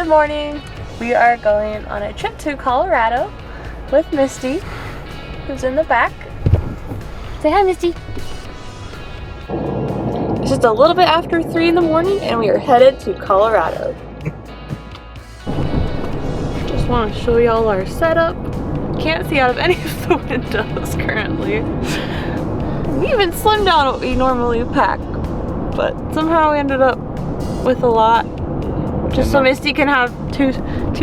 Good morning. We are going on a trip to Colorado with Misty, who's in the back. Say hi, Misty. It's just a little bit after 3 in the morning and we are headed to Colorado. Just want to show y'all our setup. Can't see out of any of the windows currently. We even slimmed down what we normally pack, but somehow we ended up with a lot. Just so Misty can have two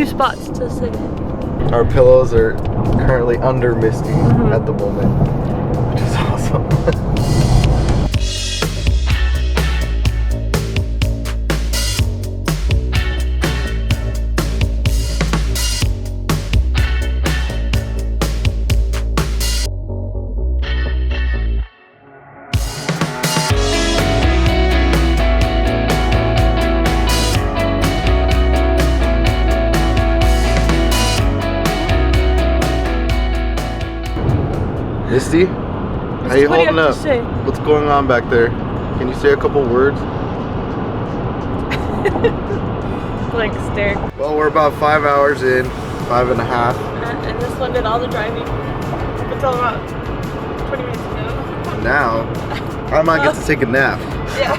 spots to sit in. Our pillows are currently under Misty at the moment, which is awesome. Misty, how you holding up? What's going on back there? Can you say a couple words? Blank stare. Well, we're about 5 hours in, 5.5. And this one did all the driving until about 20 minutes ago. Now, I might get to take a nap. Yeah.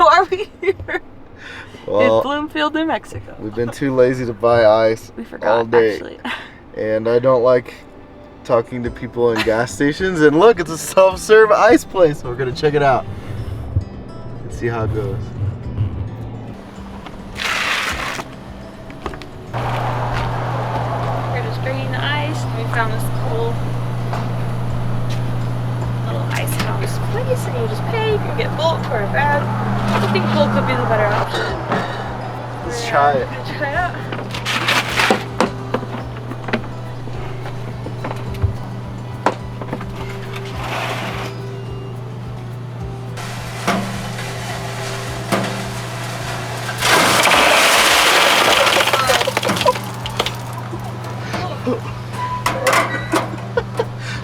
Why are we here? Well, in Bloomfield, New Mexico. We've been too lazy to buy ice all day. Actually. And I don't like talking to people in gas stations. And look, it's a self-serve ice place. So we're gonna check it out and see how it goes. We're just drinking the ice. We found this cool little ice house place, and you just pay. You can get bulk or a bag. I think bulk would be the better option. Let's try it. Try it out.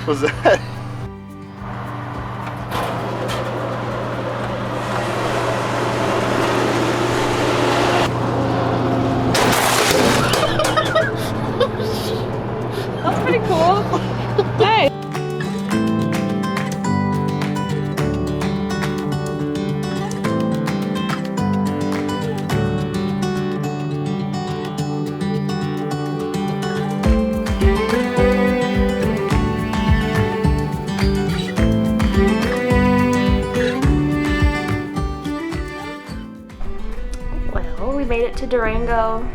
What's that? That's pretty cool. Nice. Well, we made it to Durango.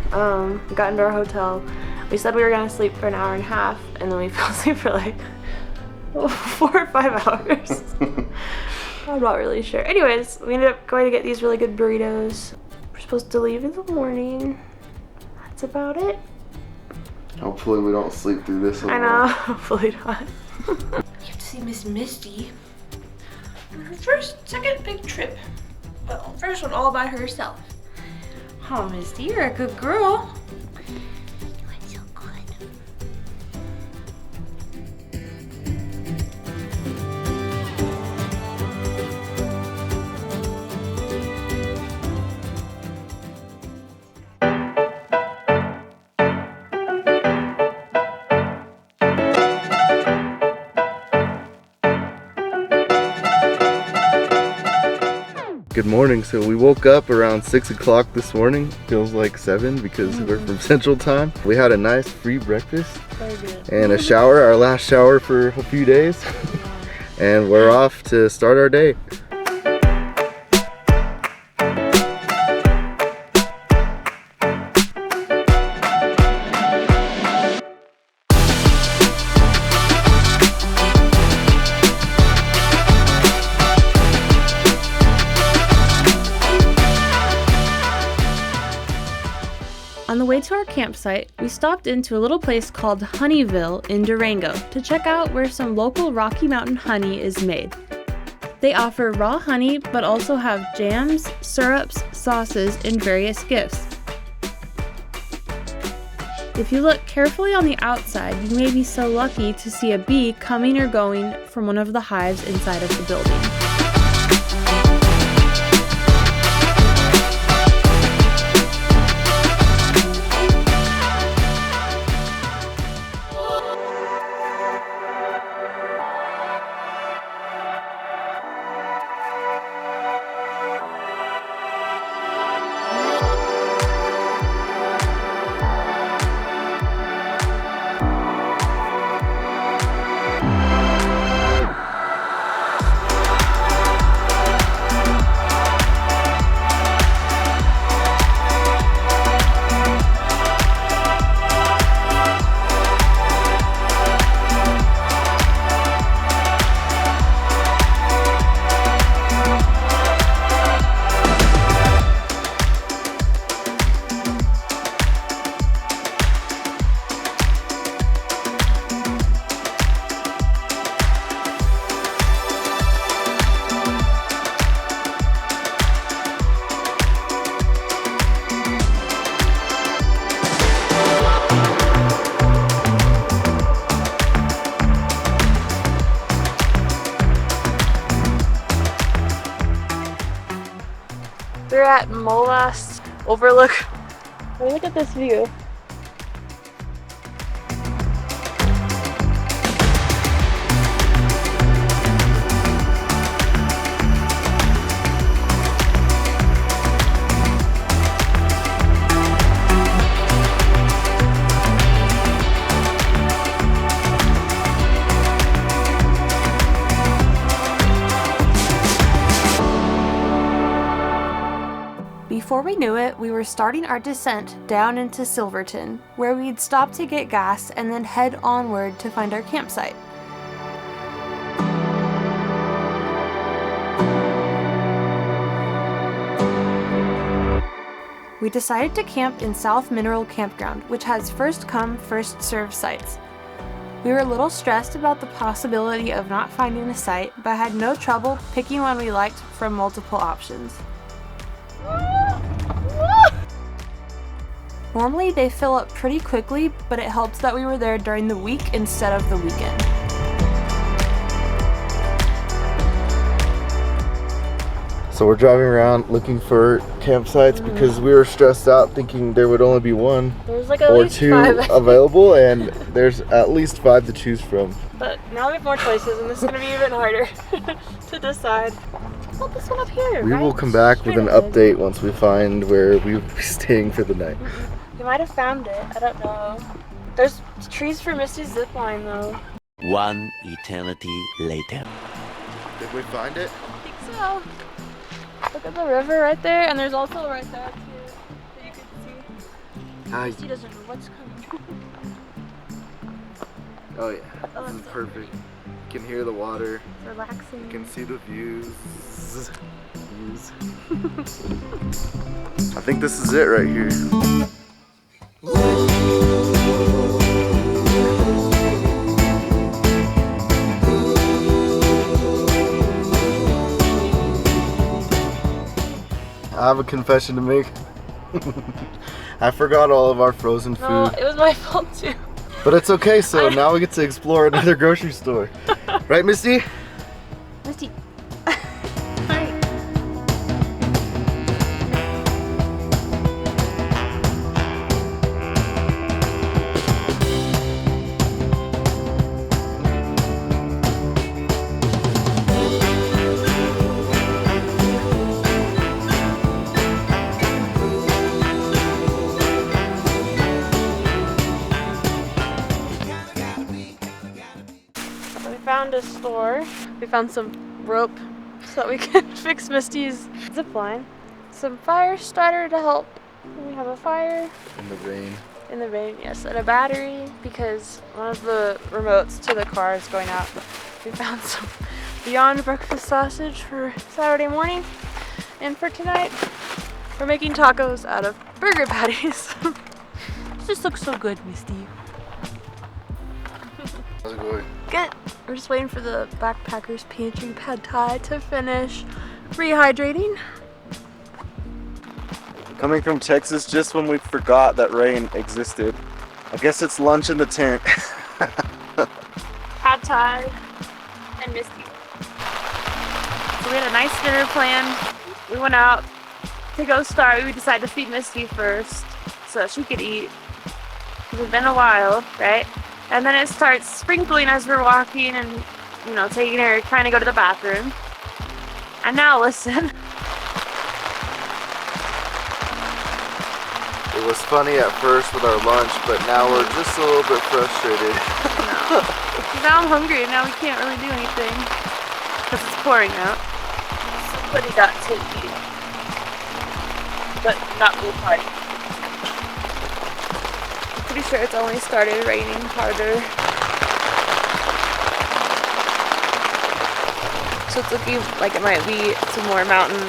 Got into our hotel. We said we were gonna sleep for an hour and a half, and then we fell asleep for like 4 or 5 hours. I'm not really sure. Anyways, we ended up going to get these really good burritos. We're supposed to leave in the morning. That's about it. Hopefully we don't sleep through this alone. I know, hopefully not. You have to see Miss Misty on her second big trip. Well, first one all by herself. Oh, Misty, you're a good girl. Good morning. So we woke up around 6 o'clock this morning. Feels like 7 because we're from Central Time. We had a nice free breakfast and a shower, our last shower for a few days. And we're off to start our day. way to our campsite, we stopped into a little place called Honeyville in Durango to check out where some local Rocky Mountain honey is made. They offer raw honey, but also have jams, syrups, sauces, and various gifts. If you look carefully on the outside, you may be so lucky to see a bee coming or going from one of the hives inside of the building. We're at Molas Overlook. Look at this view. Before we knew it, we were starting our descent down into Silverton, where we'd stop to get gas and then head onward to find our campsite. We decided to camp in South Mineral Campground, which has first come, first served sites. We were a little stressed about the possibility of not finding a site, but had no trouble picking one we liked from multiple options. Normally they fill up pretty quickly, but it helps that we were there during the week instead of the weekend. So we're driving around looking for campsites because we were stressed out thinking there would only be one or two available, and there's at least 5 to choose from. But now we have more choices and this is going to be even harder to decide. Oh, this one up here, We will come back with an update once we find where we will be staying for the night. We might have found it, I don't know. There's trees for Misty's zipline though. One eternity later. Did we find it? I think so. Look at the river right there, and there's also right there too, that you can see. Misty doesn't know what's coming. Oh yeah, this is perfect. You can hear the water. Relaxing. You can see the views. I think this is it right here. I have a confession to make. I forgot all of our frozen food. No, it was my fault too. But it's okay, so now we get to explore another grocery store. Right, Misty? Misty. Found a store. We found some rope so that we can fix Misty's zip line. Some fire starter to help when we have a fire. In the rain. In the rain, yes. And a battery because one of the remotes to the car is going out. We found some Beyond breakfast sausage for Saturday morning. And for tonight, we're making tacos out of burger patties. just looks so good, Misty. How's it going? Good. We're just waiting for the backpackers pantry pad thai to finish rehydrating. Coming from Texas just when we forgot that rain existed. I guess it's lunch in the tent. Pad thai and Misty. So we had a nice dinner planned. We went out to go start. We decided to feed Misty first so she could eat. It's been a while, right? And then it starts sprinkling as we're walking and, you know, taking her, trying to go to the bathroom. And now listen. It was funny at first with our lunch, but now we're just a little bit frustrated. No. Now I'm hungry and now we can't really do anything because it's pouring out. Somebody got to eat, but not the party. Pretty sure it's only started raining harder. So it's looking like it might be some more mountain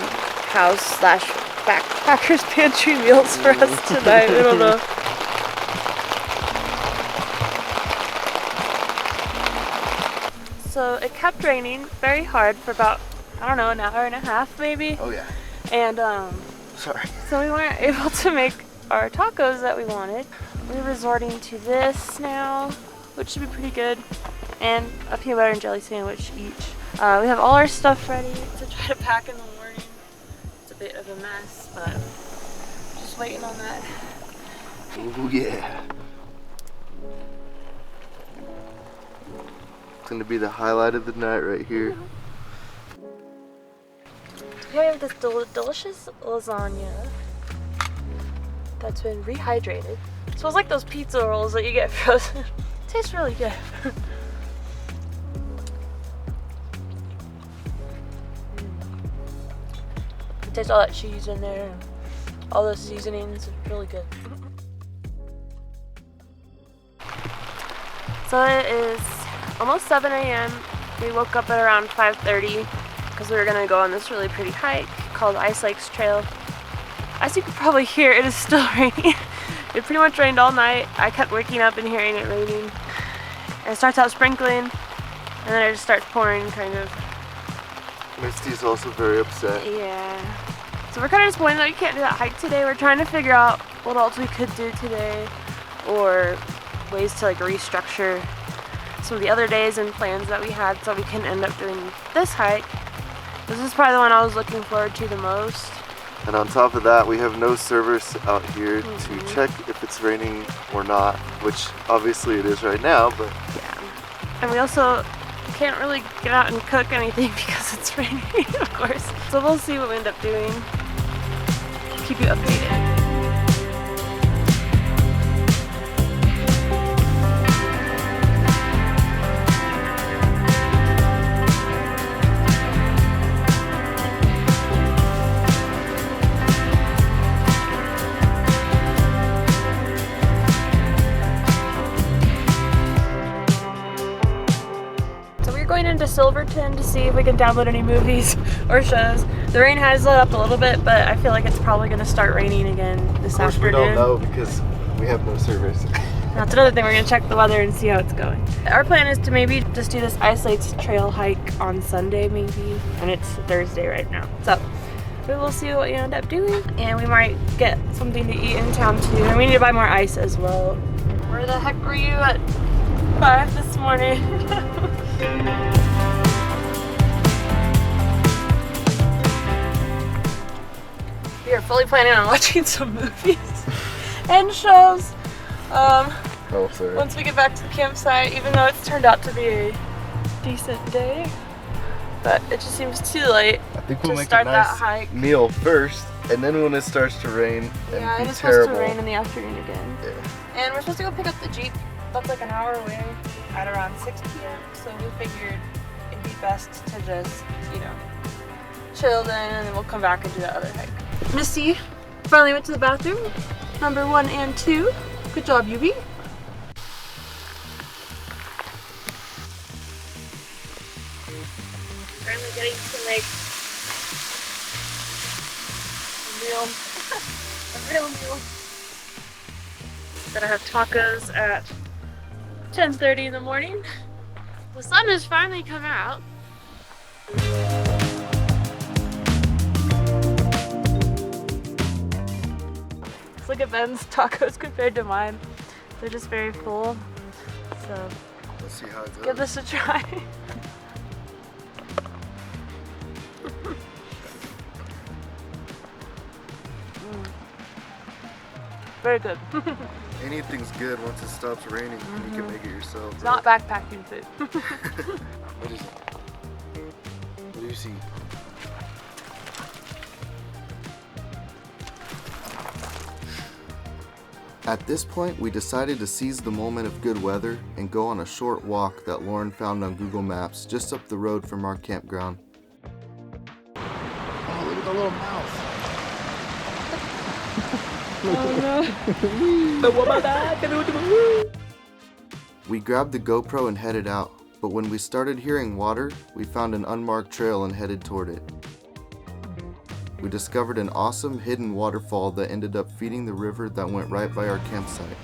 house / backpackers pantry meals for us tonight. I don't know. So it kept raining very hard for about, I don't know, an hour and a half maybe. Oh yeah. And Sorry. so we weren't able to make our tacos that we wanted. We're resorting to this now, which should be pretty good, and a peanut butter and jelly sandwich each. We have all our stuff ready to try to pack in the morning. It's a bit of a mess, but just waiting on that. Oh yeah. It's gonna be the highlight of the night right here. We have this delicious lasagna that's been rehydrated. It smells like those pizza rolls that you get frozen. Tastes really good. It tastes all that cheese in there, all those seasonings. It's really good. So it is almost 7 a.m. We woke up at around 5:30 because we were gonna go on this really pretty hike called Ice Lakes Trail. As you can probably hear, it is still raining. It pretty much rained all night. I kept waking up and hearing it raining. And it starts out sprinkling, and then it just starts pouring, kind of. Misty's also very upset. Yeah. So we're kind of disappointed that we can't do that hike today. We're trying to figure out what else we could do today, or ways to like restructure some of the other days and plans that we had so we can end up doing this hike. This is probably the one I was looking forward to the most. And on top of that, we have no service out here to check if it's raining or not, which obviously it is right now, but yeah. And we also can't really get out and cook anything because it's raining, of course. So we'll see what we end up doing. Keep you updated. Into Silverton to see if we can download any movies or shows. The rain has let up a little bit, but I feel like it's probably going to start raining again this afternoon. of course we don't know because we have no service. That's another thing. We're going to check the weather and see how it's going. Our plan is to maybe just do this Ice Lakes Trail hike on Sunday maybe, and it's Thursday right now. So we will see what we end up doing, and we might get something to eat in town too. And we need to buy more ice as well. Where the heck were you at 5 this morning? We are fully planning on watching some movies and shows once we get back to the campsite, even though it's turned out to be a decent day. But it just seems too late I think we'll to make start a nice that hike. meal first, and then when it starts to rain and Yeah, be it is terrible. supposed to rain in the afternoon again. Yeah. And we're supposed to go pick up the Jeep. That's like an hour away at around 6 p.m. So we figured it'd be best to just, you know, chill then, and then we'll come back and do that other hike. Missy finally went to the bathroom, number 1 and 2. Good job, Yubi. Finally getting to make a meal, a real meal. Gonna have tacos at 10:30 in the morning. The sun has finally come out. Let's look at Ben's tacos compared to mine. They're just very full. So Let's see how it goes. give this a try. Very good. Anything's good once it stops raining. You can make it yourself. It's not backpacking food. What is it? What do you see? At this point, we decided to seize the moment of good weather and go on a short walk that Lauren found on Google Maps just up the road from our campground. Oh, look at the little mouse. Oh no. We grabbed the GoPro and headed out, but when we started hearing water, we found an unmarked trail and headed toward it. We discovered an awesome hidden waterfall that ended up feeding the river that went right by our campsite.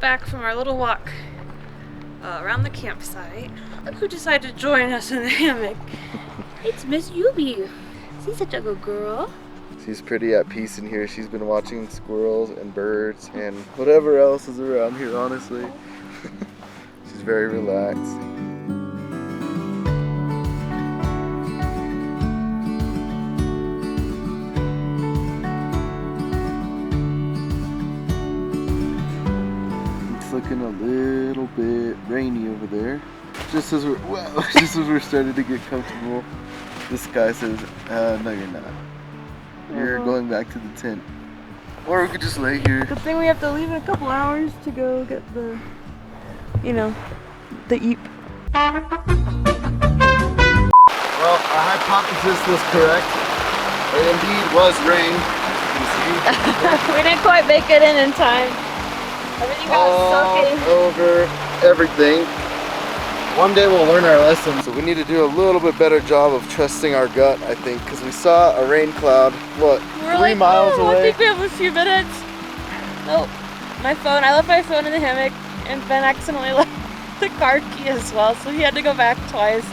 Back from our little walk around the campsite. Look who decided to join us in the hammock. It's Miss Yubi. She's such a good girl. She's pretty at peace in here. She's been watching squirrels and birds and whatever else is around here, honestly. She's very relaxed. Looking a little bit rainy over there. Just as we're starting to get comfortable, this guy says, "No, you're not. You're going back to the tent, or we could just lay here." Good thing we have to leave in a couple hours to go get the, the eep. Well, our hypothesis was correct. It indeed was rain. We didn't quite make it in time. Everything got soaking over everything. One day we'll learn our lesson. So we need to do a little bit better job of trusting our gut, I think, because we saw a rain cloud, what, 3 miles away? I think we have a few minutes. Oh, I left my phone in the hammock, and Ben accidentally left the car key as well, so he had to go back twice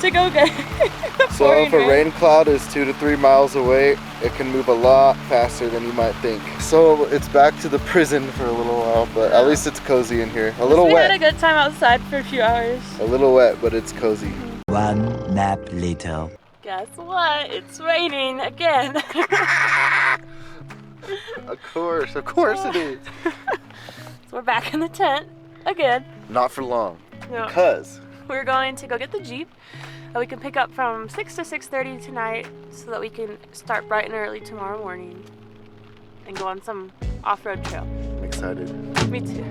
to go get it. So if a rain cloud is 2 to 3 miles away, it can move a lot faster than you might think. So it's back to the prison for a little while, but at least it's cozy in here. A little wet. We had a good time outside for a few hours. A little wet, but it's cozy. One nap later. Guess what? It's raining again. Of course it is. So we're back in the tent again. Not for long, No. because We're going to go get the Jeep that we can pick up from 6 to 6:30 tonight so that we can start bright and early tomorrow morning and go on some off-road trail. I'm excited. Me too.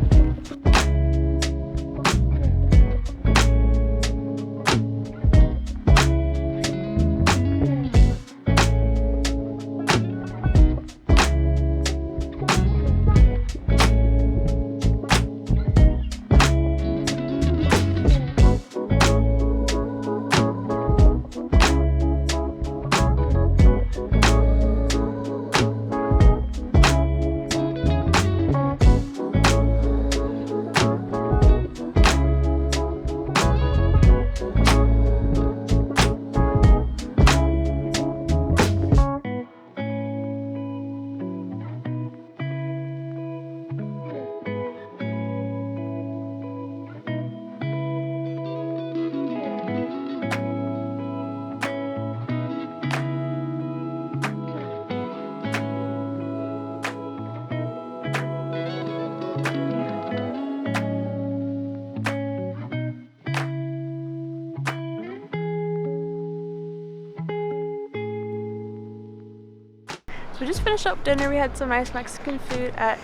finished up dinner. We had some nice Mexican food at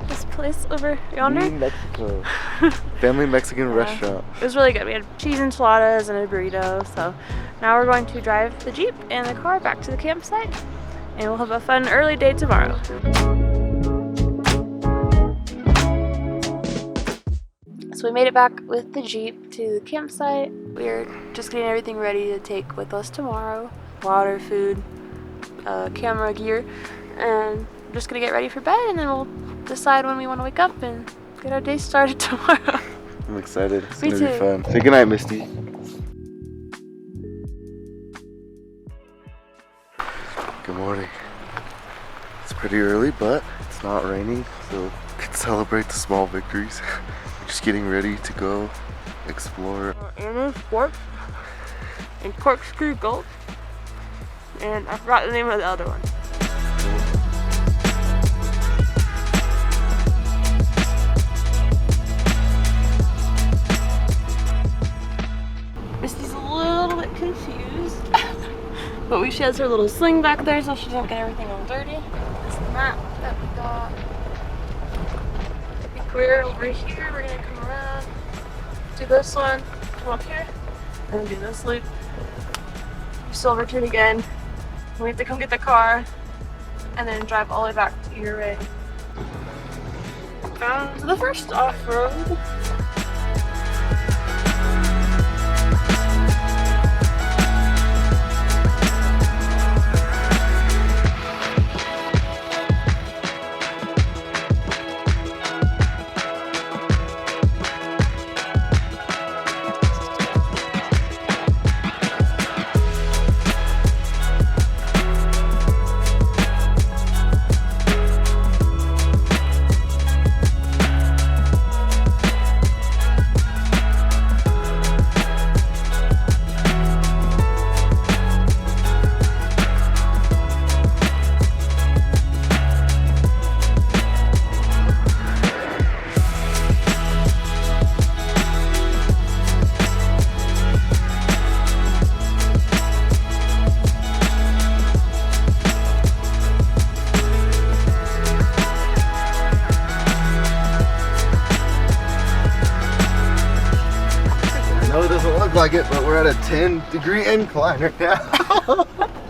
this place over yonder. Mexico. Family Mexican restaurant. It was really good. We had cheese enchiladas and a burrito. So now we're going to drive the Jeep and the car back to the campsite, and we'll have a fun early day tomorrow. So we made it back with the Jeep to the campsite. We're just getting everything ready to take with us tomorrow. Water, food, camera gear, and we're just gonna get ready for bed, and then we'll decide when we want to wake up and get our day started tomorrow. I'm excited. It's Me gonna be too. fun. Say goodnight, Misty. Good morning. It's pretty early, but it's not raining, so we can celebrate the small victories. We're just getting ready to go explore. Animas, and Corkscrew, Gulch, and I forgot the name of the other one. Misty's a little bit confused, but she has her little sling back there so she doesn't get everything all dirty. This is the map that we got. I think we're over here. We're gonna come around, do this one, come up here, and then do this loop. Silverton again. We have to come get the car and then drive all the way back to Ouray. To the first off-road. Like it, but we're at a 10-degree incline right now.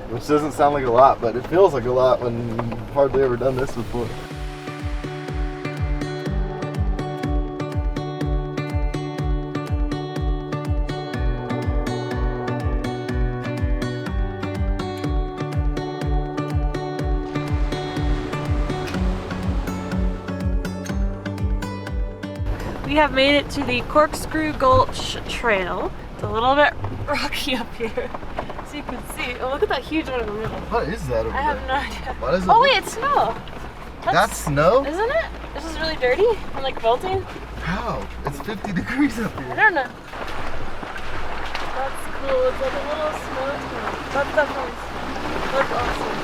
Which doesn't sound like a lot, but it feels like a lot when you've hardly ever done this before. We have made it to the Corkscrew Gulch Trail. It's a little bit rocky up here, so you can see. Oh, look at that huge one in the middle. What is that over I have there? no idea. What is it? Oh wait, it's snow. That's snow? Isn't it? This is really dirty and like melting. How? It's 50 degrees up I here. don't know. That's cool. It's like a little snow town. That's definitely snow. That's awesome.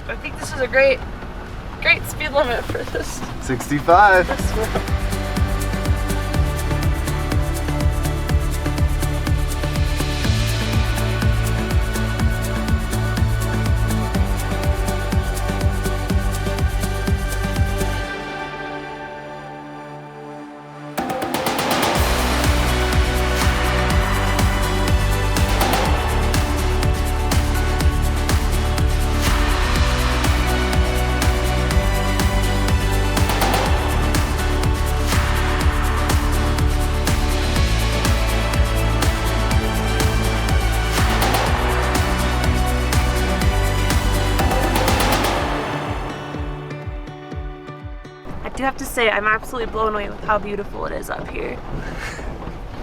I think this is a great speed limit for this. 65. This I do have to say, I'm absolutely blown away with how beautiful it is up here.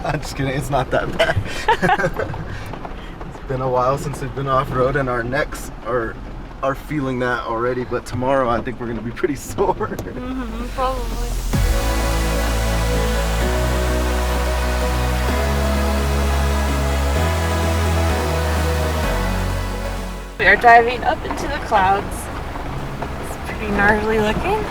I'm just kidding, it's not that bad. It's been a while since we've been off-road and our necks are feeling that already, but tomorrow I think we're gonna be pretty sore. Probably. We are diving up into the clouds. It's pretty gnarly looking.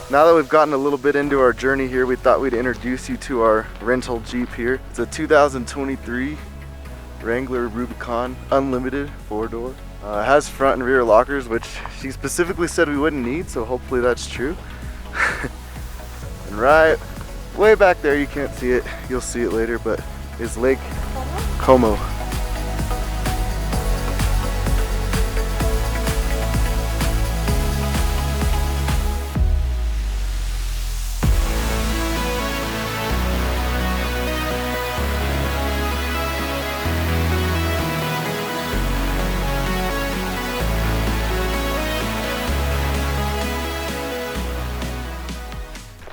Now that we've gotten a little bit into our journey here, we thought we'd introduce you to our rental Jeep here. It's a 2023 Wrangler Rubicon Unlimited 4-door. It has front and rear lockers, which she specifically said we wouldn't need, so hopefully that's true. And right way back there, you can't see it, you'll see it later, but is Lake Como.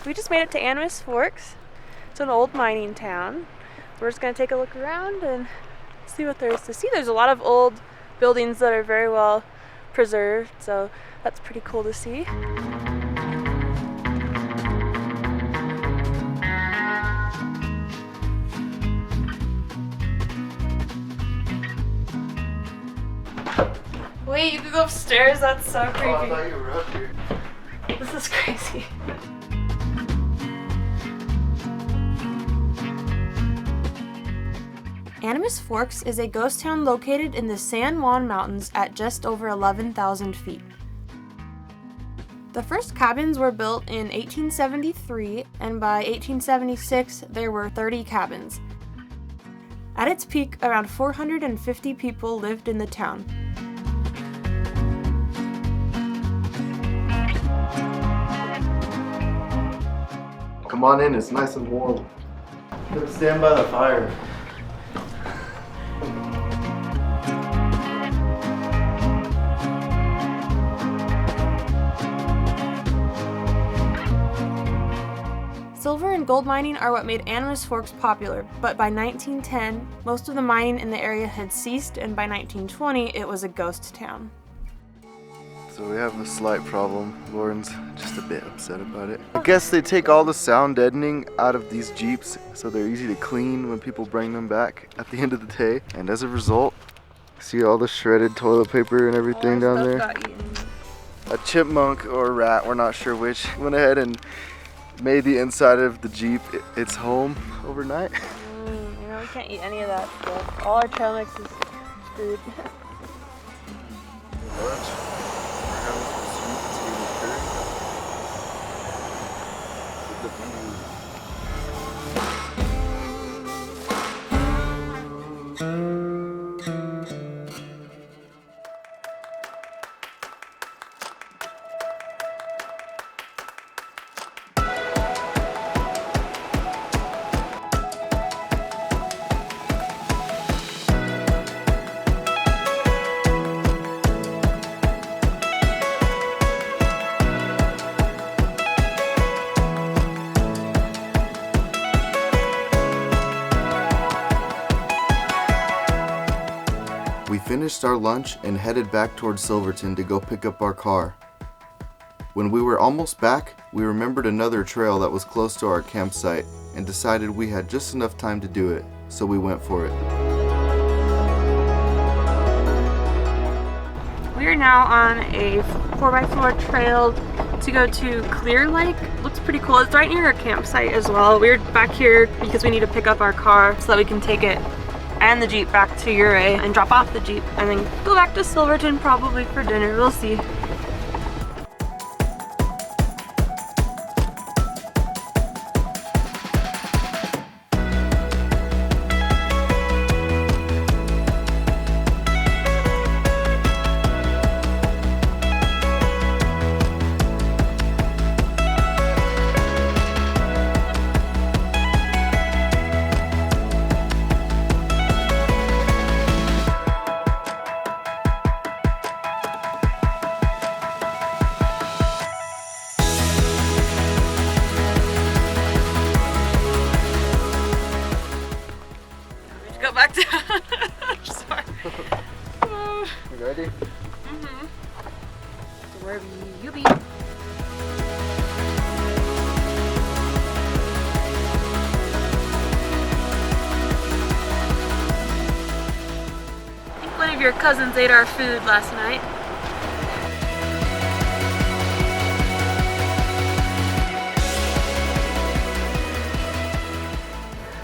We just made it to Animas Forks. It's an old mining town. We're just gonna take a look around and see what there is to see. There's a lot of old buildings that are very well preserved, so that's pretty cool to see. Wait, you could go upstairs? That's so creepy. Oh, I thought you were up here. This is crazy. Animas Forks is a ghost town located in the San Juan Mountains at just over 11,000 feet. The first cabins were built in 1873, and by 1876 there were 30 cabins. At its peak, around 450 people lived in the town. Come on in, it's nice and warm. Let's stand by the fire. Silver and gold mining are what made Animas Forks popular, but by 1910, most of the mining in the area had ceased, and by 1920, it was a ghost town. So we have a slight problem. Lauren's just a bit upset about it. I guess they take all the sound deadening out of these Jeeps so they're easy to clean when people bring them back at the end of the day. And as a result, see all the shredded toilet paper and everything down there? A chipmunk or a rat, we're not sure which, went ahead and made the inside of the Jeep its home overnight. You know, we can't eat any of that stuff. All our trail mix is food. We finished our lunch and headed back towards Silverton to go pick up our car. When we were almost back, we remembered another trail that was close to our campsite and decided we had just enough time to do it, so we went for it. We are now on a 4x4 trail to go to Clear Lake. Looks pretty cool. It's right near our campsite as well. We're back here because we need to pick up our car so that we can take it and the Jeep back to Ouray and drop off the Jeep and then go back to Silverton probably for dinner. We'll see. back down. Sorry. You ready? Mm-hmm. So wherever you be. I think one of your cousins ate our food last night.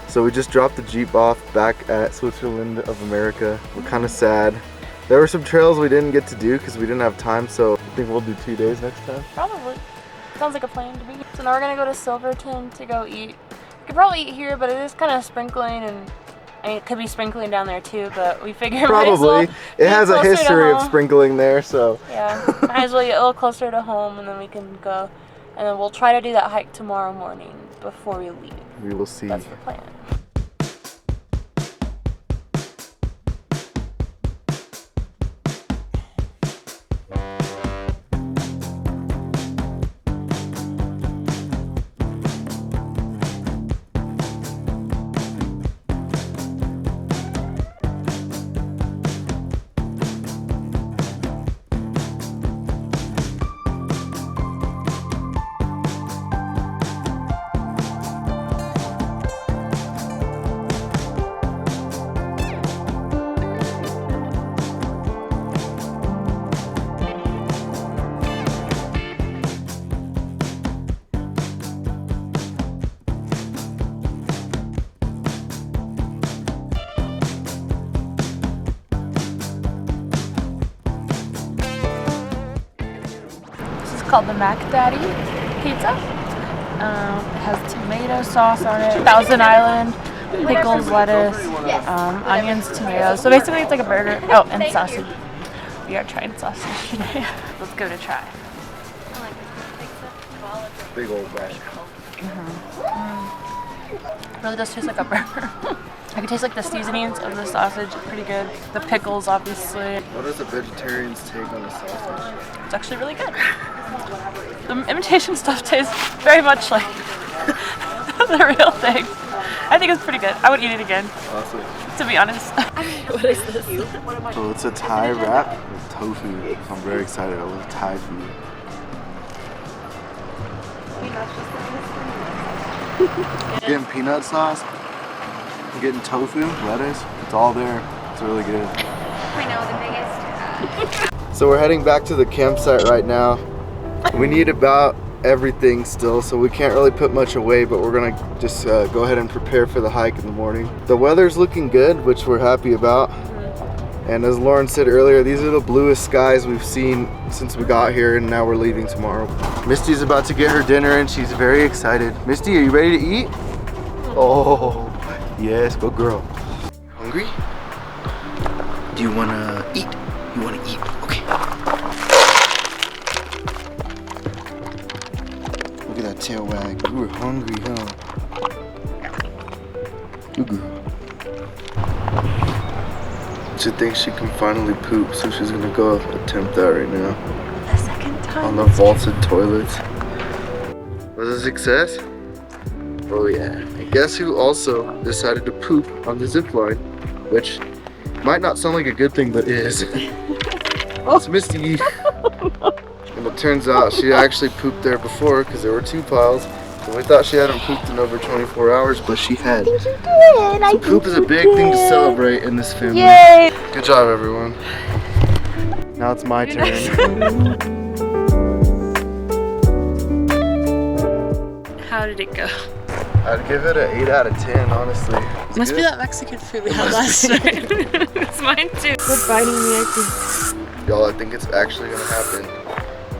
So we just dropped the Jeep off back at Switzerland of America. We're kind of sad. There were some trails we didn't get to do because we didn't have time, so I think we'll do 2 days next time. Probably. Sounds like a plan to me. So now we're gonna go to Silverton to go eat. We could probably eat here, but it is kind of sprinkling, and I mean, it could be sprinkling down there too, but we figure Probably. It has a history of sprinkling there, so. Yeah, might as well get a little closer to home, and then we can go. And then we'll try to do that hike tomorrow morning before we leave. We will see. That's the plan. Called the Mac Daddy pizza. It has tomato sauce on it, Thousand Island, pickles, lettuce, onions, tomatoes. So basically it's like a burger. Oh, and sausage. We are trying sausage today. Let's give it a try. Big old bag. Really does taste like a burger. I can taste like the seasonings of the sausage, pretty good. The pickles, obviously. What does the vegetarians take on the sausage? It's actually really good. The imitation stuff tastes very much like the real thing. I think it's pretty good. I would eat it again. Awesome. To be honest. What is this? So it's a Thai wrap with tofu. So I'm very excited. I love Thai food. I'm getting peanut sauce. I'm getting tofu, lettuce. It's all there. It's really good. I know, the biggest. So we're heading back to the campsite right now. We need about everything still, so we can't really put much away, but we're gonna just go ahead and prepare for the hike in the morning. The weather's looking good, which we're happy about. And as Lauren said earlier, these are the bluest skies we've seen since we got here, and now we're leaving tomorrow. Misty's about to get her dinner and she's very excited. Misty, are you ready to eat? Oh, yes, go girl. Hungry? Do you wanna eat? You wanna eat? Okay. Look at that tail wag. You were hungry, huh? Good girl. She thinks she can finally poop, so she's gonna go attempt that right now. The second time. On the vaulted toilets. Was it a success? Oh yeah. And guess who also decided to poop on the zip line? Which might not sound like a good thing, but is. It's Misty. And it turns out she actually pooped there before because there were 2 piles. And we thought she hadn't pooped in over 24 hours, but she had. I think you did. So poop is a big thing to celebrate in this family. Yay! Good job, everyone. Now it's my turn. How did it go? I'd give it an 8 out of 10, honestly. It's Must good. be that Mexican food we had last night. It's mine too. Quit biting me, I think. Y'all, I think it's actually gonna happen.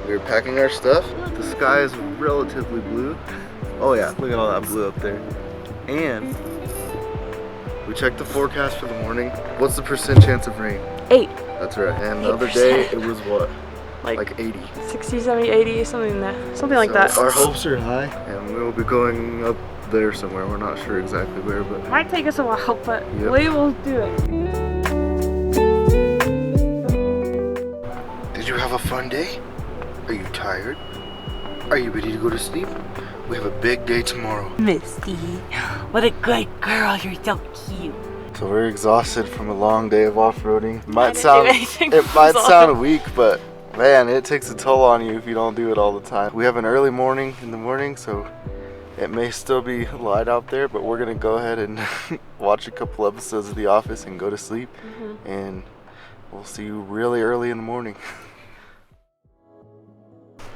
We're packing our stuff. The sky is relatively blue. Oh yeah, look at all that blue up there. And we checked the forecast for the morning. What's the percent chance of rain? 8. That's right. And the other day it was what? Like 80. 60, 70, 80, something like that. Our hopes are high, and we will be going up there somewhere. We're not sure exactly where, but Might take us a while, but Yep. we will do it. Did you have a fun day? Are you tired? Are you ready to go to sleep? We have a big day tomorrow. Misty, what a good girl, you're so cute. So we're exhausted from a long day of off-roading. I didn't do anything It might for sound weak, but man, it takes a toll on you if you don't do it all the time. We have an early morning in the morning, so it may still be light out there, but we're gonna go ahead and watch a couple episodes of The Office and go to sleep. And we'll see you really early in the morning.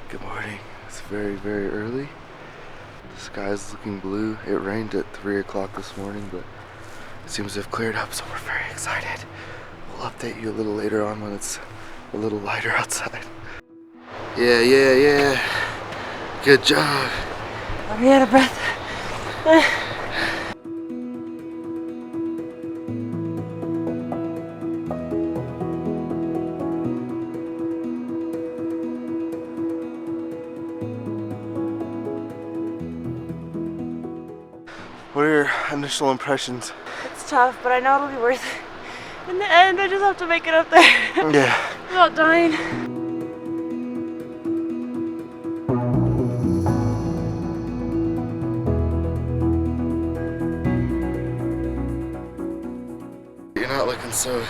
Good morning. It's very, very early. The sky is looking blue. It rained at 3 o'clock this morning, but it seems to have cleared up, so we're very excited. We'll update you a little later on when it's a little lighter outside. Yeah. Good job. I'm out of breath. What are your initial impressions? It's tough, but I know it'll be worth it. In the end, I just have to make it up there. Yeah. Without dying. You're not looking so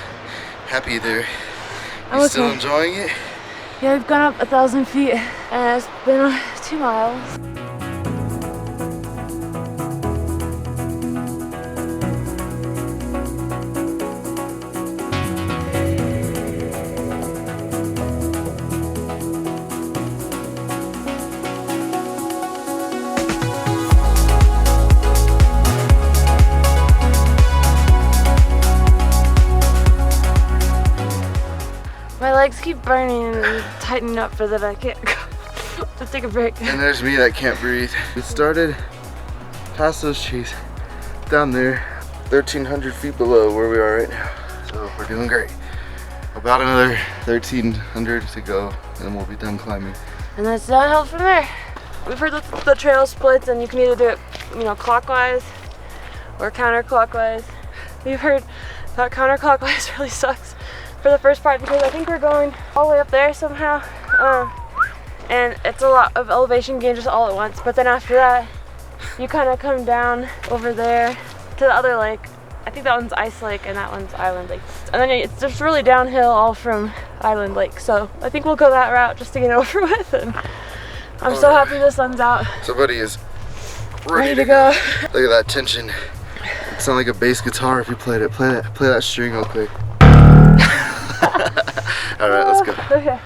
happy there. I'm You okay. still enjoying it? Yeah, we've gone up 1,000 feet, and it's been 2 miles. My legs keep burning and tightening up for that I can't go. Let's take a break. And there's me that can't breathe. We started past those trees down there, 1,300 feet below where we are right now. So we're doing great. About another 1,300 to go, and then we'll be done climbing. And then it's downhill from there. We've heard that the trail splits and you can either do it, clockwise or counterclockwise. We've heard that counterclockwise really sucks for the first part because I think we're going all the way up there somehow. And it's a lot of elevation gain just all at once. But then after that, you kind of come down over there to the other lake. I think that one's Ice Lake and that one's Island Lake. And then it's just really downhill all from Island Lake. So I think we'll go that route just to get it over with. And I'm so happy the sun's out. Somebody is Ready to go. Look at that tension. It sounds like a bass guitar if you played it. Play that string real quick. All right, let's go. Okay.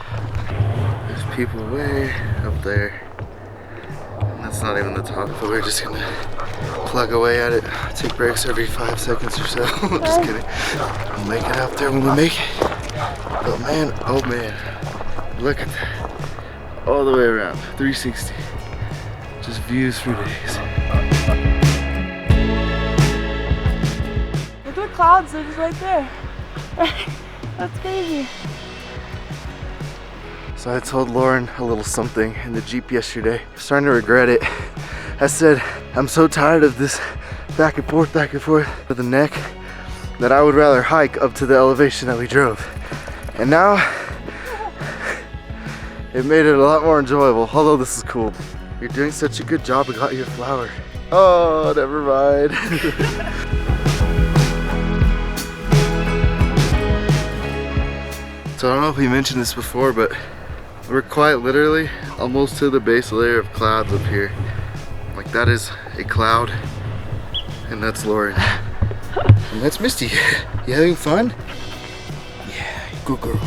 There's people way up there. And that's not even the top, but we're just gonna plug away at it. Take breaks every 5 seconds or so. Just kidding. We'll make it up there when we make it. But man, oh man, look at that. All the way around, 360. Just views for days. Look at the clouds, they're just right there. That's crazy. So I told Lauren a little something in the Jeep yesterday. I'm starting to regret it. I said, I'm so tired of this back and forth with the neck that I would rather hike up to the elevation that we drove. And now, it made it a lot more enjoyable, although this is cool. You're doing such a good job, I got you a flower. Oh, never mind. So I don't know if we mentioned this before, but we're quite literally almost to the base layer of clouds up here. Like that is a cloud, and that's Lauren. And that's Misty. You having fun? Yeah, good girl.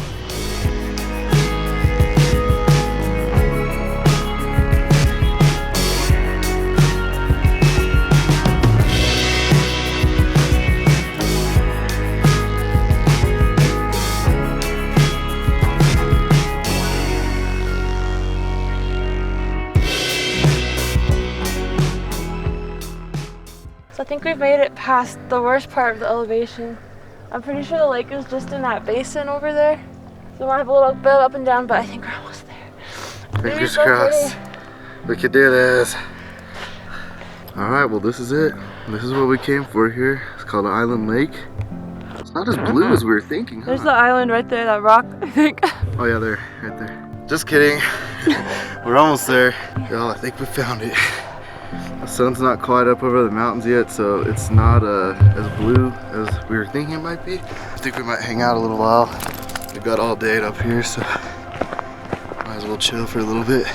I think we've made it past the worst part of the elevation. I'm pretty sure the lake is just in that basin over there. So we might have a little bit up and down, but I think we're almost there. Fingers crossed. We could do this. Alright, well this is it. This is what we came for here. It's called Island Lake. It's not as blue as we were thinking, huh? There's the island right there, that rock, I think. Oh yeah, there, right there. Just kidding. We're almost there. Y'all, I think we found it. The sun's not quite up over the mountains yet, so it's not as blue as we were thinking it might be. I think we might hang out a little while. We've got all day up here, so might as well chill for a little bit.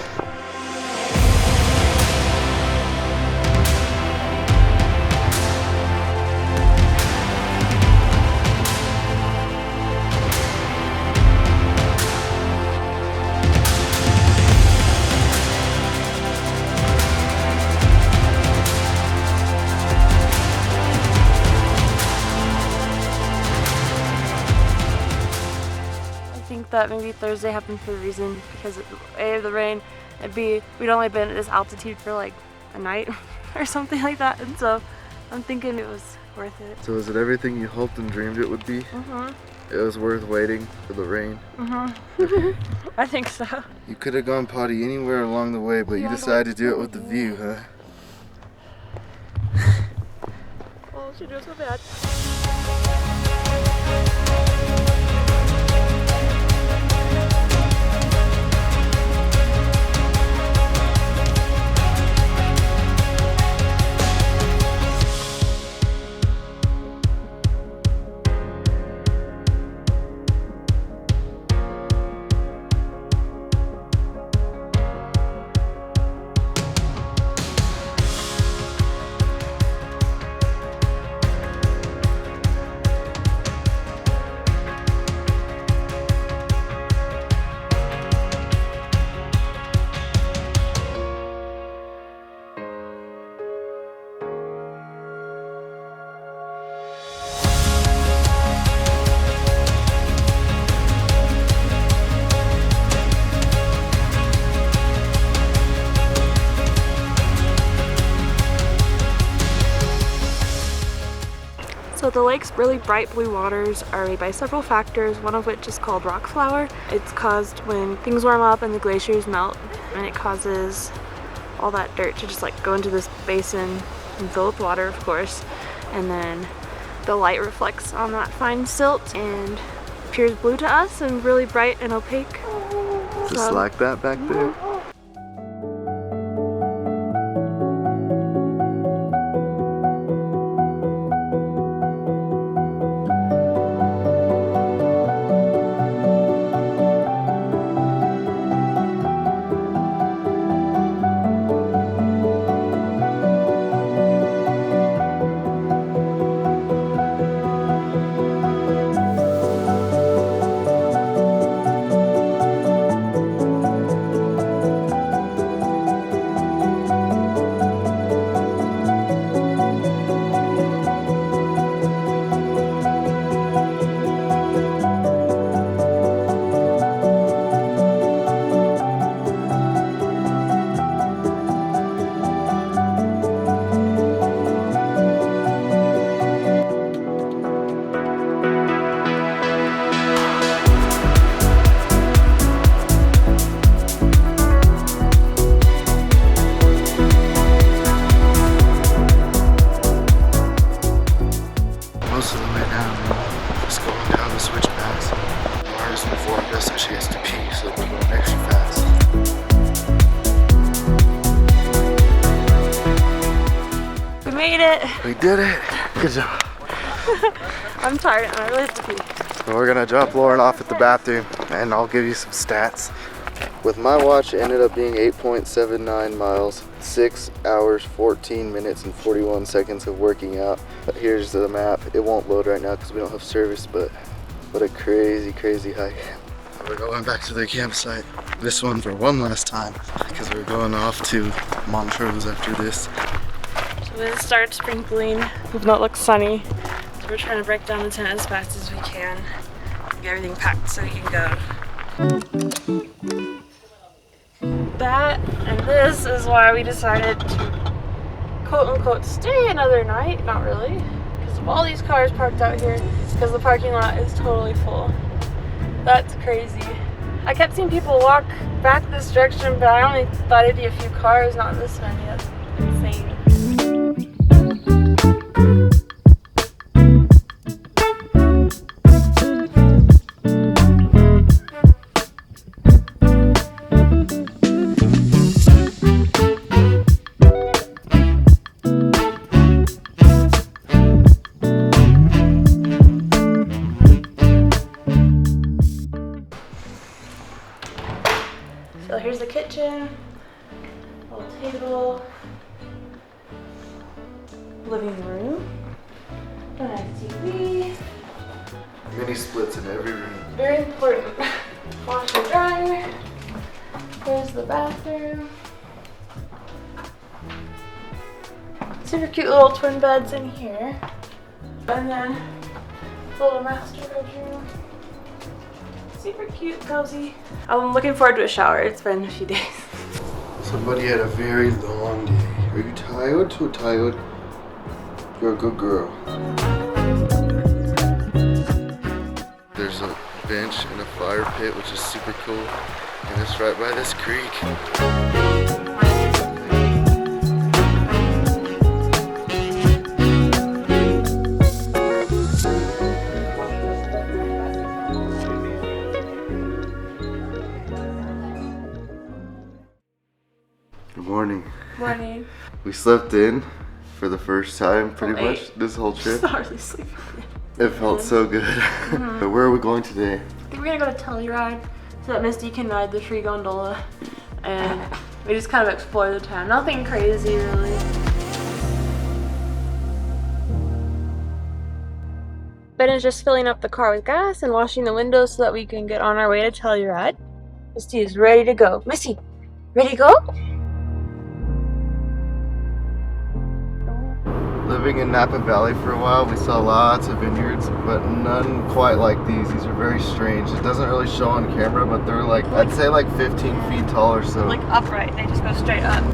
That maybe Thursday happened for a reason, because A, of the rain, and B, we'd only been at this altitude for like a night or something like that, and so I'm thinking it was worth it. So is it everything you hoped and dreamed it would be? It was worth waiting for the rain? I think so. You could have gone potty anywhere along the way, but you decided to do it with the view, huh? Oh, she doing so bad. So the lake's really bright blue waters are made by several factors, one of which is called rock flour. It's caused when things warm up and the glaciers melt, and it causes all that dirt to just like go into this basin and fill with water, of course, and then the light reflects on that fine silt and appears blue to us and really bright and opaque. Just like that back there. We did it. Good job. I'm tired and I really have to pee. So we're gonna drop Lauren off at the bathroom and I'll give you some stats. With my watch, it ended up being 8.79 miles, 6 hours, 14 minutes, and 41 seconds of working out. But here's the map. It won't load right now because we don't have service, but what a crazy, crazy hike. We're going back to the campsite. This one for one last time because we're going off to Montrose after this. So it starts sprinkling, even though it looks sunny. So we're trying to break down the tent as fast as we can. Get everything packed so we can go. That and this is why we decided to quote unquote stay another night. Not really, because of all these cars parked out here, because the parking lot is totally full. That's crazy. I kept seeing people walk back this direction, but I only thought it'd be a few cars, not this many. That's insane. here's the kitchen, little table, living room, a nice TV. Mini splits in every room. Very important. Washer dryer. Here's the bathroom. Super cute little twin beds in here. And then little master bedroom. Super cute, cozy. I'm looking forward to a shower. It's been a few days. Somebody had a very long day. Are you tired? So tired. You're a good girl. There's a bench and a fire pit, which is super cool. And it's right by this creek. Good morning. Morning. We slept in for the first time pretty much this whole trip. Sorry, sleeping. It felt so good. But where are we going today? I think we're gonna go to Telluride so that Misty can ride the free gondola and we just kind of explore the town. Nothing crazy really. Ben is just filling up the car with gas and washing the windows so that we can get on our way to Telluride. Misty is ready to go. Misty, ready to go? Living in Napa Valley for a while, we saw lots of vineyards, but none quite like these. These are very strange. It doesn't really show on camera, but they're like, I'd say like 15 feet tall or so. Like upright, they just go straight up.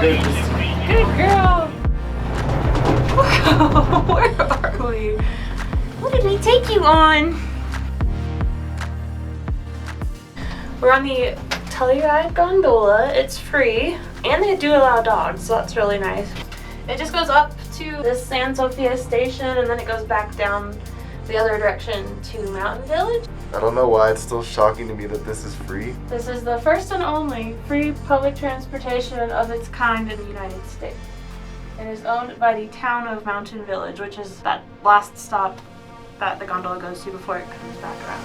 Good girl. Where are we? What did we take you on? We're on the Telluride gondola. It's free, and they do allow dogs, so that's really nice. It just goes up to the San Sofia station, and then it goes back down the other direction to Mountain Village. I don't know why it's still shocking to me that this is free. This is the first and only free public transportation of its kind in the United States. It is owned by the town of Mountain Village, which is that last stop that the gondola goes to before it comes back around.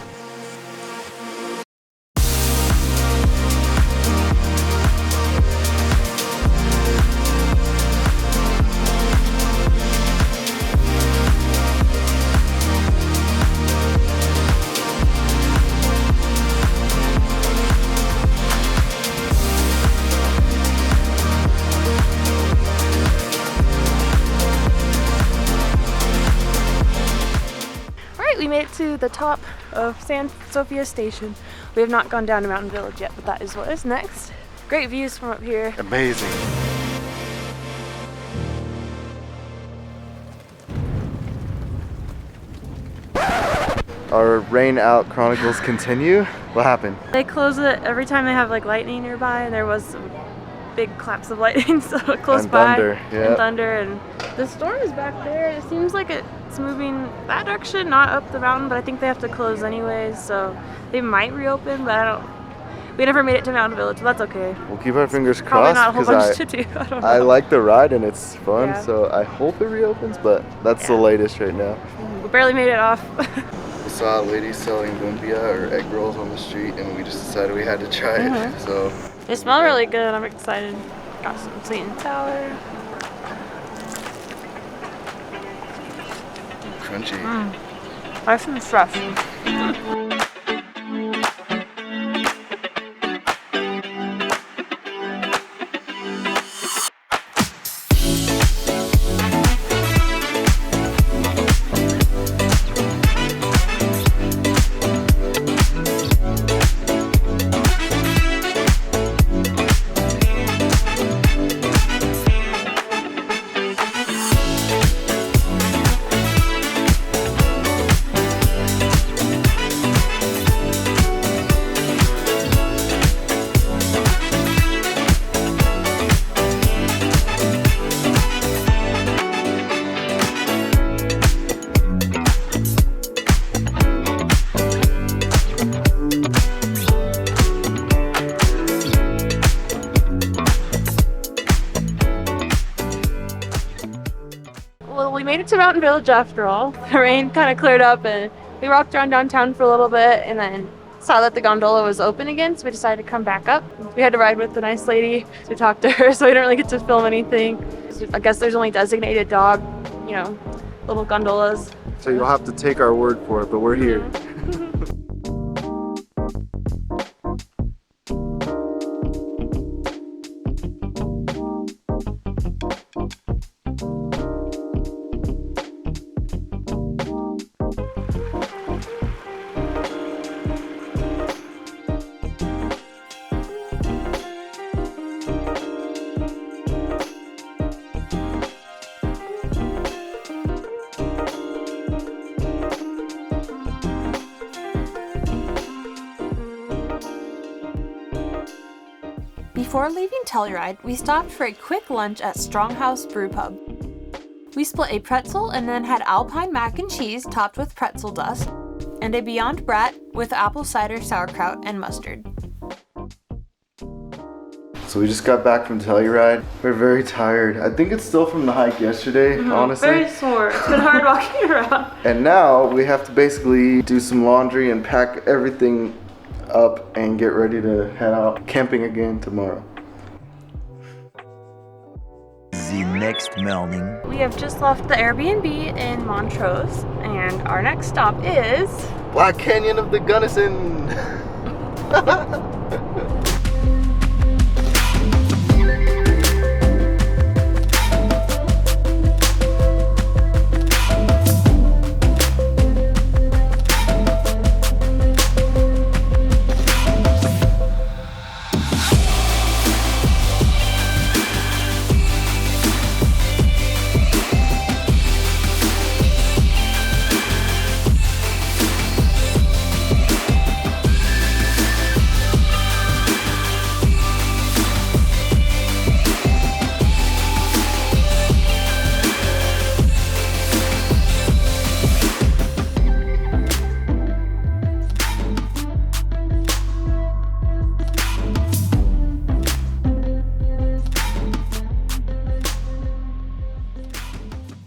We made it to the top of San Sofia Station. We have not gone down to Mountain Village yet, but that is what is next. Great views from up here. Amazing. Our rain out chronicles continue. What happened? They close it every time they have like lightning nearby, and there was some big claps of lightning so close And by. thunder, yeah. And thunder, and the storm is back there. It seems like it's moving that direction, not up the mountain, but I think they have to close anyways, so they might reopen, but we never made it to Mountain Village, so that's okay. We'll keep our fingers Probably crossed not a whole because bunch to do. I don't know. I like the ride and it's fun, Yeah. so I hope it reopens, but that's the Yeah. latest right now. We barely made it off. We saw a lady selling lumpia or egg rolls on the street and we just decided we had to try it. So They smell really good. I'm excited. Got some sweet and sour. crunchy. Nice and fresh. mountain village after all. The rain kind of cleared up and we walked around downtown for a little bit and then saw that the gondola was open again, so we decided to come back up. We had to ride with the nice lady to talk to her, so we didn't really get to film anything. I guess there's only designated dog, you know, little gondolas. So you'll have to take our word for it, but we're here. Before leaving Telluride, we stopped for a quick lunch at Stronghouse Brew Pub. We split a pretzel and then had Alpine mac and cheese topped with pretzel dust, and a Beyond Brat with apple cider sauerkraut and mustard. So we just got back from Telluride. We're very tired. I think it's still from the hike yesterday, honestly. Very sore. It's been hard walking around. And now we have to basically do some laundry and pack everything up and get ready to head out camping again tomorrow. The next morning. We have just left the Airbnb in Montrose, and our next stop is Black Canyon of the Gunnison.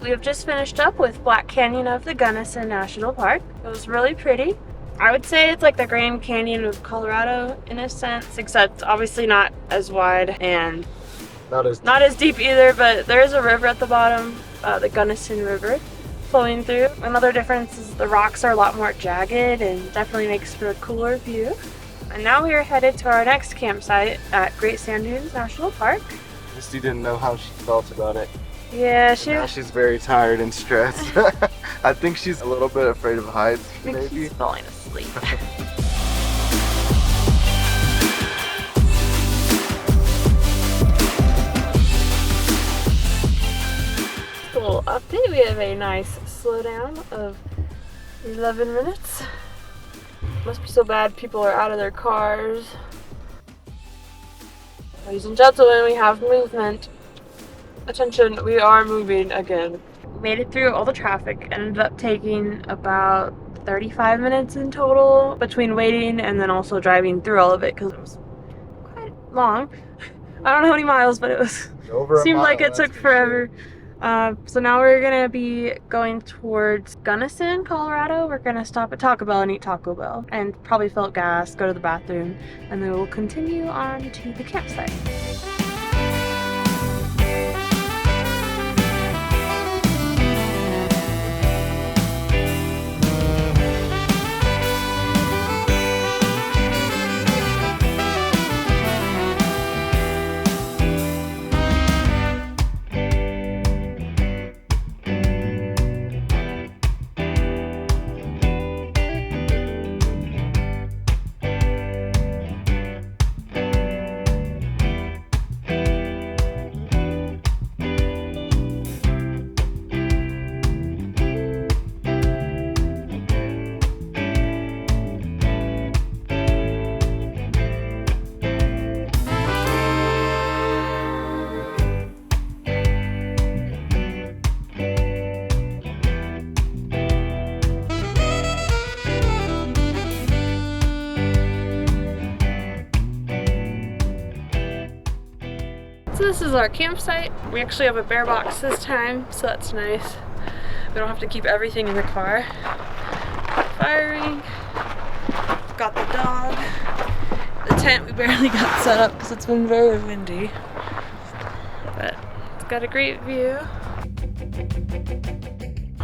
We have just finished up with Black Canyon of the Gunnison National Park. It was really pretty. I would say it's like the Grand Canyon of Colorado in a sense, except obviously not as wide and not as deep either, but there is a river at the bottom, the Gunnison River, flowing through. Another difference is the rocks are a lot more jagged and definitely makes for a cooler view. And now we are headed to our next campsite at Great Sand Dunes National Park. Misty didn't know how she felt about it. Yeah, Now she's very tired and stressed. I think she's a little bit afraid of heights, maybe. She's falling asleep. A little update, we have a nice slowdown of 11 minutes. Must be so bad people are out of their cars. Ladies and gentlemen, we have movement. Attention, we are moving again. We made it through all the traffic, ended up taking about 35 minutes in total between waiting and then also driving through all of it because it was quite long. I don't know how many miles, but it was seemed like it took forever. So now we're gonna be going towards Gunnison, Colorado. We're gonna stop at Taco Bell and eat Taco Bell and probably fill up gas, go to the bathroom, and then we'll continue on to the campsite. So this is our campsite. We actually have a bear box this time, so that's nice. We don't have to keep everything in the car. Firing. Got the dog. The tent we barely got set up because it's been very windy. But it's got a great view.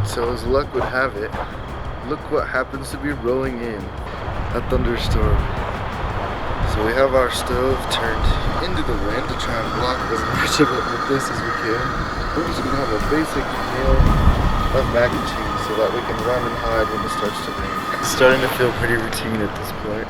So as luck would have it, look what happens to be rolling in. A thunderstorm. So we have our stove turned into the wind to try and block as much of it with this as we can. We're just gonna have a basic meal of mac and cheese so that we can run and hide when it starts to rain. It's starting to feel pretty routine at this point.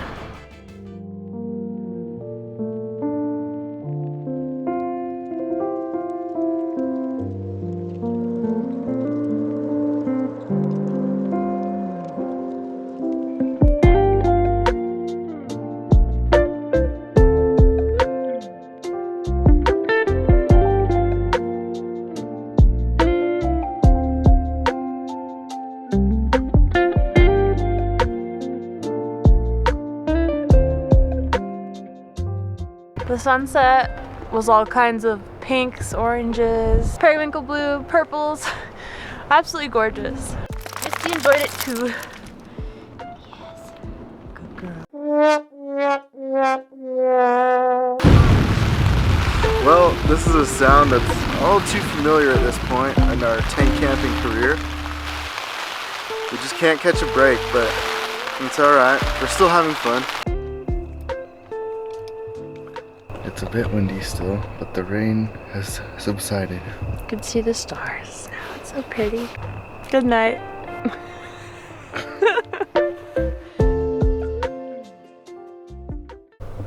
The sunset was all kinds of pinks, oranges, periwinkle blue, purples. Absolutely gorgeous. Misty enjoyed it too. Yes. Good girl. Well, this is a sound that's all too familiar at this point in our tent camping career. We just can't catch a break, but it's alright. We're still having fun. It's a bit windy still, but the rain has subsided. You can see the stars now. It's so pretty. Good night.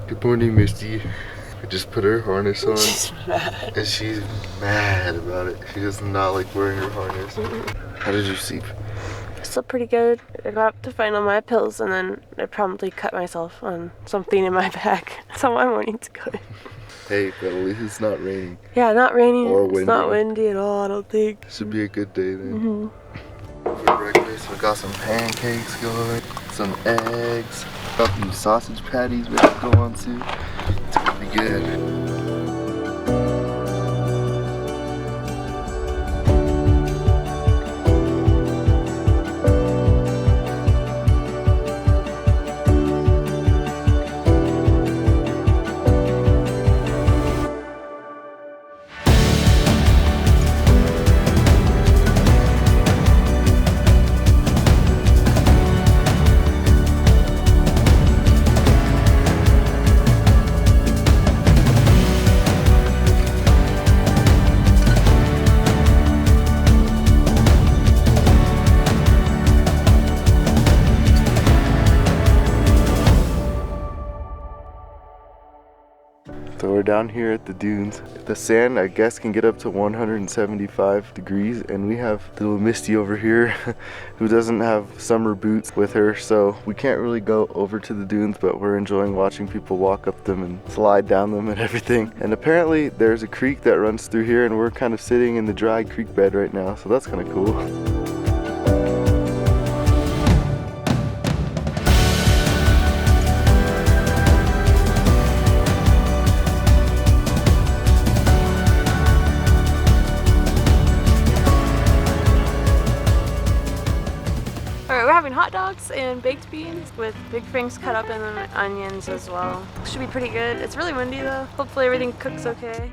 Good morning, Misty. We just put her harness on. She's mad. And she's mad about it. She does not like wearing her harness. How did you sleep? I slept pretty good. I got up to find all my pills and then I promptly cut myself on something in my back. That's how my morning's going. Hey, but at least it's not raining. Yeah, not raining. Or windy. It's not windy at all, I don't think. Should be a good day then. For breakfast, we got some pancakes going, some eggs, got some sausage patties ready to go on too. It's gonna be good. So we're down here at the dunes. The sand, I guess, can get up to 175 degrees, and we have little Misty over here who doesn't have summer boots with her, so we can't really go over to the dunes, but we're enjoying watching people walk up them and slide down them and everything. And apparently there's a creek that runs through here, and we're kind of sitting in the dry creek bed right now, so that's kind of cool. Hot dogs and baked beans with big things cut up in them and onions as well. Should be pretty good. It's really windy though. Hopefully everything cooks okay.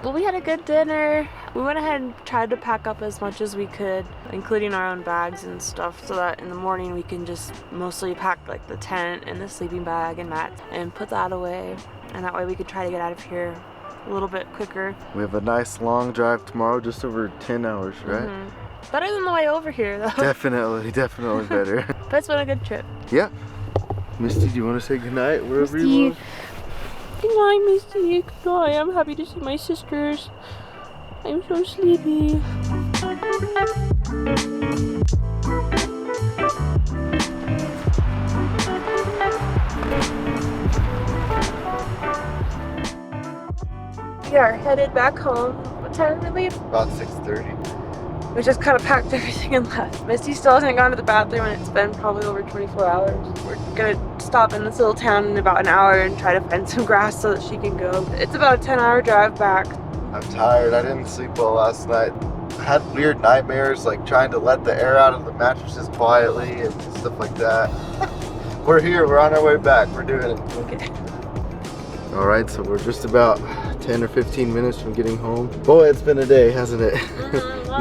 Well, we had a good dinner. We went ahead and tried to pack up as much as we could, including our own bags and stuff, so that in the morning we can just mostly pack like the tent and the sleeping bag and mats and put that away. And that way we could try to get out of here a little bit quicker. We have a nice long drive tomorrow, just over 10 hours, right? Better than the way over here though. Definitely better. But it's been a good trip. Yeah. Misty, do you want to say goodnight wherever you live? Good night, Misty. Good night. I'm happy to see my sisters. I'm so sleepy. We are headed back home. What time did we leave? About 6:30. We just kind of packed everything and left. Misty still hasn't gone to the bathroom and it's been probably over 24 hours. We're gonna stop in this little town in about an hour and try to find some grass so that she can go. It's about a 10-hour drive back. I'm tired. I didn't sleep well last night. I had weird nightmares, like trying to let the air out of the mattresses quietly and stuff like that. We're here. We're on our way back. We're doing it. Okay. All right, so we're just about 10 or 15 minutes from getting home. Boy, it's been a day, hasn't it?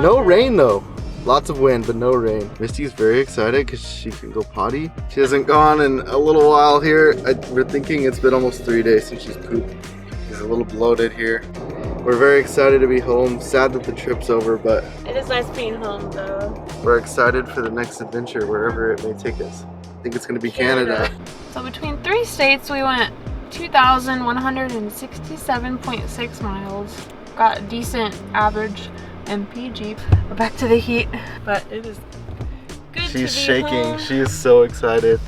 No rain though. Lots of wind, but no rain. Misty's very excited because she can go potty. She hasn't gone in a little while here. We're thinking it's been almost 3 days since she's pooped. She's a little bloated here. We're very excited to be home. Sad that the trip's over, but It is nice being home though. we're excited for the next adventure, wherever it may take us. I think it's gonna be Canada. So between 3 states, we went 2,167.6 miles. Got a decent average MPG. We're back to the heat, but it is good to be She's shaking. home. She is so excited. So